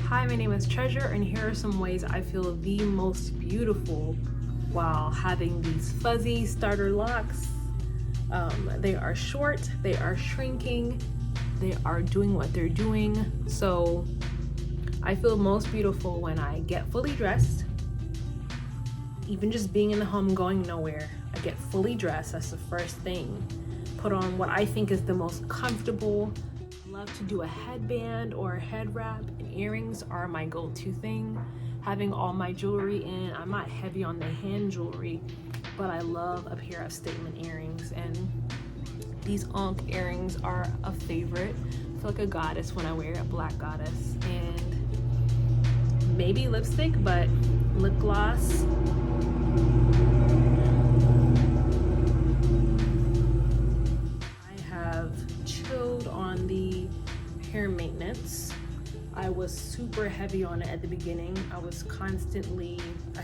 Hi, my name is Treasure, and here are some ways I feel the most beautiful while having these fuzzy starter locks. They are short, they are shrinking, they are doing what they're doing. So I feel most beautiful when I get fully dressed. Even just being in the home, going nowhere, I get fully dressed. That's the first thing. Put on what I think is the most comfortable. Love to do a headband or a head wrap, and earrings are my go-to thing. Having all my jewelry in, I'm not heavy on the hand jewelry, but I love a pair of statement earrings, and these Ankh earrings are a favorite. I feel like a goddess when I wear a black goddess. And maybe lipstick, but lip gloss. I have chilled on the hair maintenance. I was super heavy on it at the beginning. I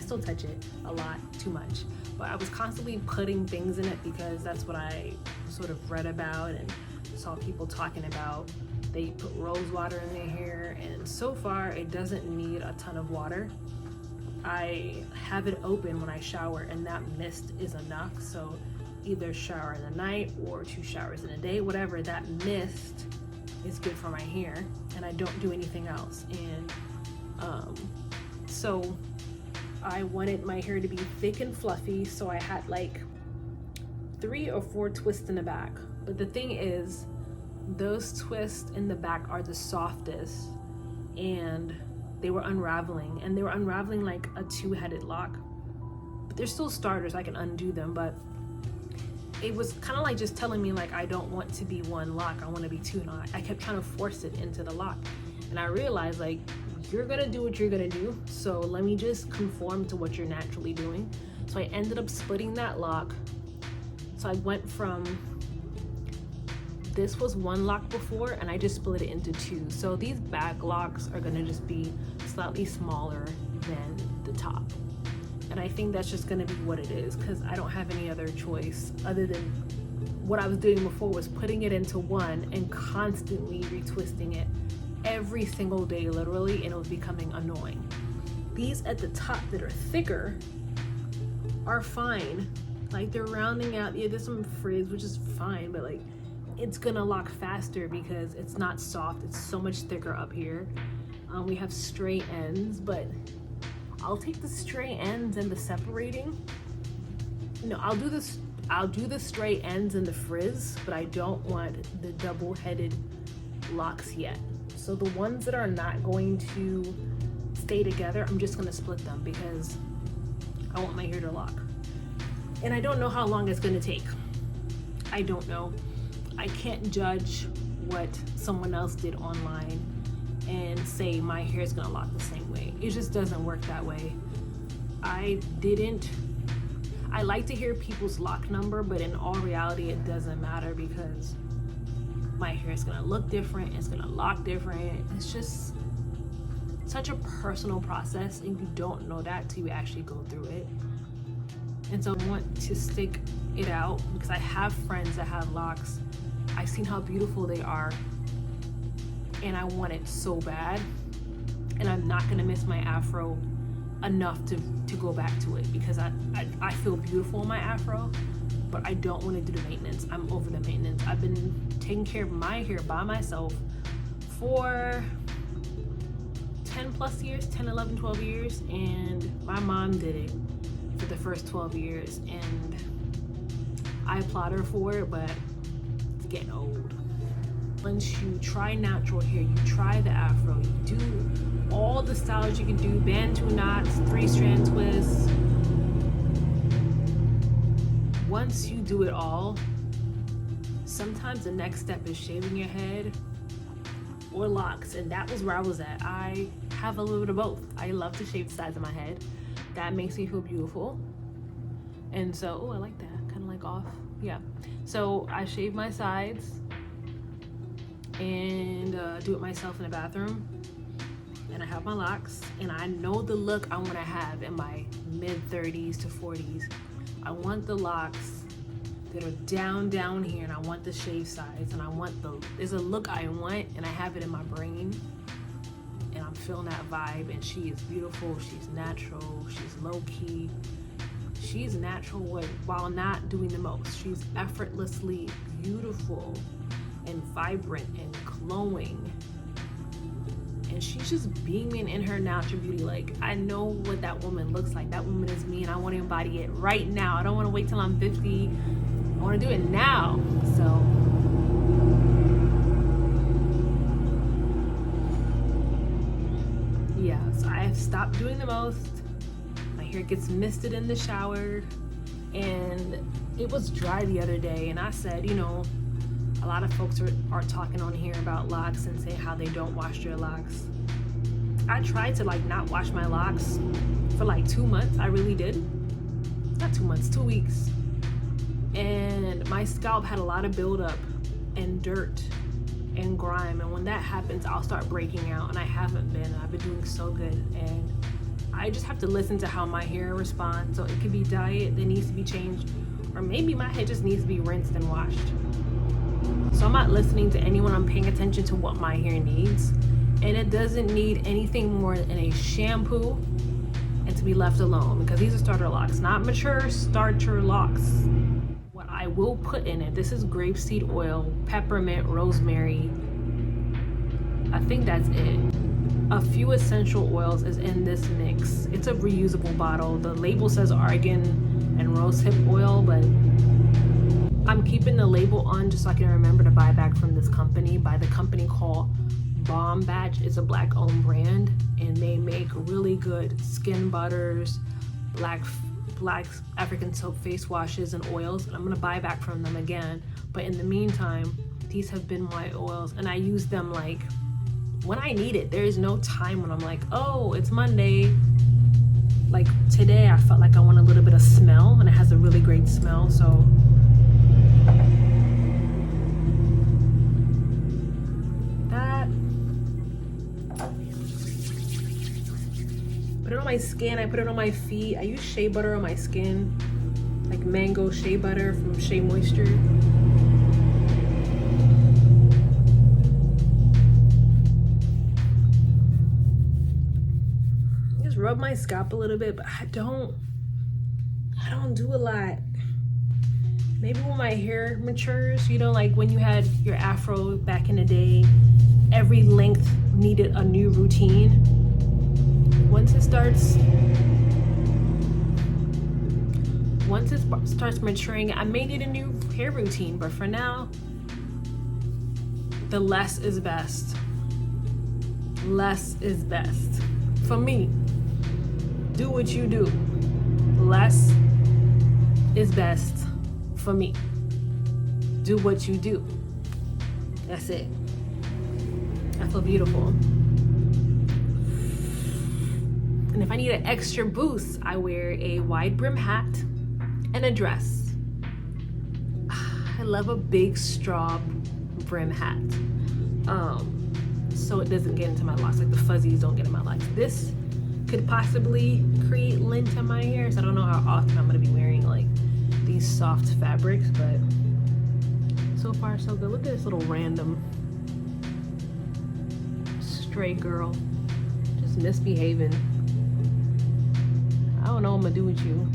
still touch it a lot, too much, but I was constantly putting things in it because that's what I sort of read about and saw people talking about. They put rose water in their hair, and so far it doesn't need a ton of water. I have it open when I shower, and that mist is enough. So either shower in the night or 2 showers in a day, whatever, that mist is good for my hair, and I don't do anything else. And so I wanted my hair to be thick and fluffy, so I had like 3 or 4 twists in the back. But the thing is, those twists in the back are the softest, and they were unraveling, and they were unraveling like a 2-headed lock. But they're still starters, I can undo them, but it was kind of like just telling me like I don't want to be 1 lock, I want to be 2, and I kept trying to force it into the lock. And I realized, like, you're gonna do what you're gonna do, so let me just conform to what you're naturally doing. So I ended up splitting that lock. So I went from, this was 1 lock before, and I just split it into 2. So these back locks are gonna just be slightly smaller than the top. And I think that's just gonna be what it is, because I don't have any other choice other than what I was doing before, was putting it into 1 and constantly retwisting it every single day, literally, and it was becoming annoying. These at the top that are thicker are fine. Like, they're rounding out, yeah, there's some frizz, which is fine, but like, it's gonna lock faster because it's not soft, it's so much thicker up here. We have straight ends, but I'll take the straight ends and the separating. No, I'll do the straight ends and the frizz, but I don't want the double-headed locks yet. So the ones that are not going to stay together, I'm just gonna split them because I want my hair to lock. And I don't know how long it's gonna take. I don't know. I can't judge what someone else did online and say my hair is gonna lock the same way. It just doesn't work that way. I like to hear people's lock number, but in all reality, it doesn't matter because my hair is gonna look different, it's gonna lock different. It's just such a personal process, and you don't know that till you actually go through it. And so I want to stick it out because I have friends that have locks. I've seen how beautiful they are, and I want it so bad, and I'm not gonna miss my afro enough to go back to it because I feel beautiful in my afro, but I don't want to do the maintenance. I'm over the maintenance. I've been taking care of my hair by myself for 10 plus years, 10, 11, 12 years, and my mom did it for the first 12 years, and I applaud her for it, but it's getting old. Once you try natural hair, you try the afro, you do all the styles you can do, bantu knots, 3-strand twists. Once you do it all, sometimes the next step is shaving your head or locks, and that was where I was at. I have a little bit of both. I love to shave the sides of my head. That makes me feel beautiful. And so, oh, I like that, kind of like off. Yeah. So I shave my sides and do it myself in the bathroom, and I have my locks, and I know the look I want to have in my mid-30s to 40s. I want the locks that are down here, and I want the shave sides, and there's a look I want, and I have it in my brain, and I'm feeling that vibe. And she is beautiful, she's natural, she's low-key, she's natural while not doing the most. She's effortlessly beautiful and vibrant and glowing, and she's just beaming in her natural beauty. Like, I know what that woman looks like. That woman is me, and I want to embody it right now. I don't want to wait till I'm 50. I want to do it now. So yeah, so I have stopped doing the most. My hair gets misted in the shower, and it was dry the other day, and I said, you know, a lot of folks are talking on here about locks and saying how they don't wash their locks. I tried to like not wash my locks for like 2 months. I really did. Not 2 months, 2 weeks. And my scalp had a lot of buildup and dirt and grime. And when that happens, I'll start breaking out. And I haven't been. I've been doing so good. And I just have to listen to how my hair responds. So it could be diet that needs to be changed. Or maybe my head just needs to be rinsed and washed. So I'm not listening to anyone. I'm paying attention to what my hair needs. And it doesn't need anything more than a shampoo and to be left alone, because these are starter locks, not mature starter locks. What I will put in it, this is grapeseed oil, peppermint, rosemary. I think that's it. A few essential oils is in this mix. It's a reusable bottle. The label says argan and rosehip oil, but I'm keeping the label on just so I can remember to buy back from this company, by the company called Bomb Batch. It's a black owned brand, and they make really good skin butters, black African soap face washes and oils. And I'm gonna buy back from them again. But in the meantime, these have been my oils, and I use them like when I need it. There is no time when I'm like, oh, it's Monday. Like today, I felt like I want a little bit of smell, and it has a really great smell. So that, put it on my skin. I put it on my feet. I use shea butter on my skin, like mango shea butter from Shea Moisture. Just rub my scalp a little bit, but I don't do a lot. Maybe when my hair matures, you know, like when you had your afro back in the day, every length needed a new routine. Once it starts maturing, I may need a new hair routine, but for now, the less is best. Less is best. For me, do what you do. Less is best for me. Do what you do. That's it. I feel beautiful. And if I need an extra boost, I wear a wide brim hat and a dress. I love a big straw brim hat. So it doesn't get into my locks, like the fuzzies don't get in my locks. This could possibly create lint in my hair, so I don't know how often I'm gonna be wearing like these soft fabrics, but so far so good. Look at this little random stray girl just misbehaving. I don't know what I'm gonna do with you.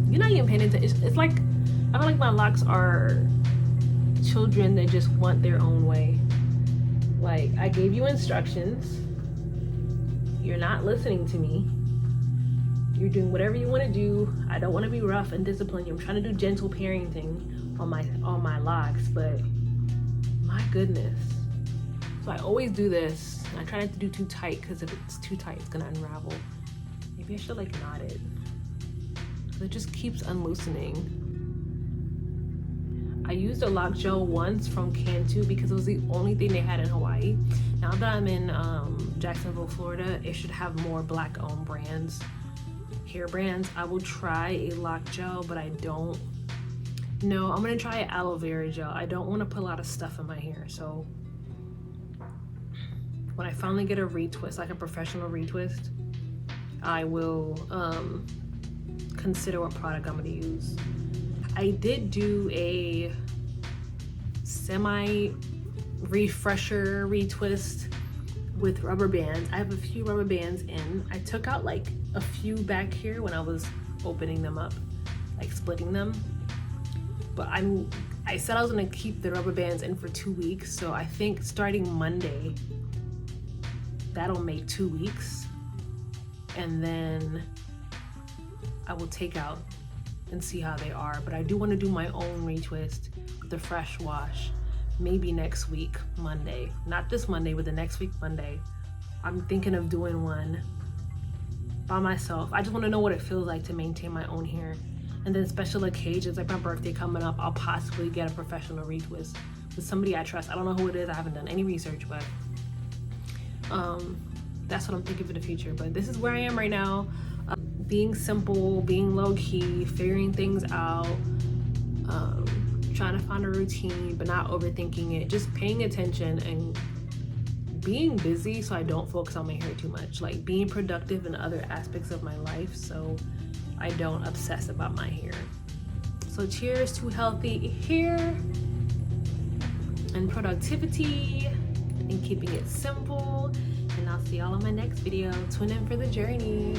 You're not even paying attention. It's like, I feel like my locks are children that just want their own way. Like, I gave you instructions. You're not listening to me. You're doing whatever you want to do. I don't want to be rough and discipline you. I'm trying to do gentle parenting on my locks, but my goodness. So I always do this. I try not to do too tight, because if it's too tight, it's gonna unravel. Maybe I should like knot it. It just keeps unloosening. I used a lock gel once from Cantu because it was the only thing they had in Hawaii. Now that I'm in Jacksonville, Florida, it should have more black owned brands, hair brands. I will try a lock gel, but I don't. No, I'm gonna try an aloe vera gel. I don't want to put a lot of stuff in my hair. So when I finally get a retwist, like a professional retwist, I will consider what product I'm gonna use. I did do a semi refresher retwist with rubber bands. I have a few rubber bands in. I took out like a few back here when I was opening them up, like splitting them. But I said I was gonna keep the rubber bands in for 2 weeks, so I think starting Monday, that'll make 2 weeks. And then I will take out and see how they are. But I do want to do my own retwist with the fresh wash, maybe next week, Monday. Not this Monday, but the next week, Monday. I'm thinking of doing one by myself. I just want to know what it feels like to maintain my own hair. And then special occasions, like my birthday coming up, I'll possibly get a professional retwist with somebody I trust. I don't know who it is. I haven't done any research, but that's what I'm thinking for the future. But this is where I am right now. Being simple, being low-key, figuring things out, trying to find a routine, but not overthinking it. Just paying attention and being busy so I don't focus on my hair too much. Like being productive in other aspects of my life so I don't obsess about my hair. So cheers to healthy hair and productivity and keeping it simple. And I'll see y'all on my next video. Tune in for the journey.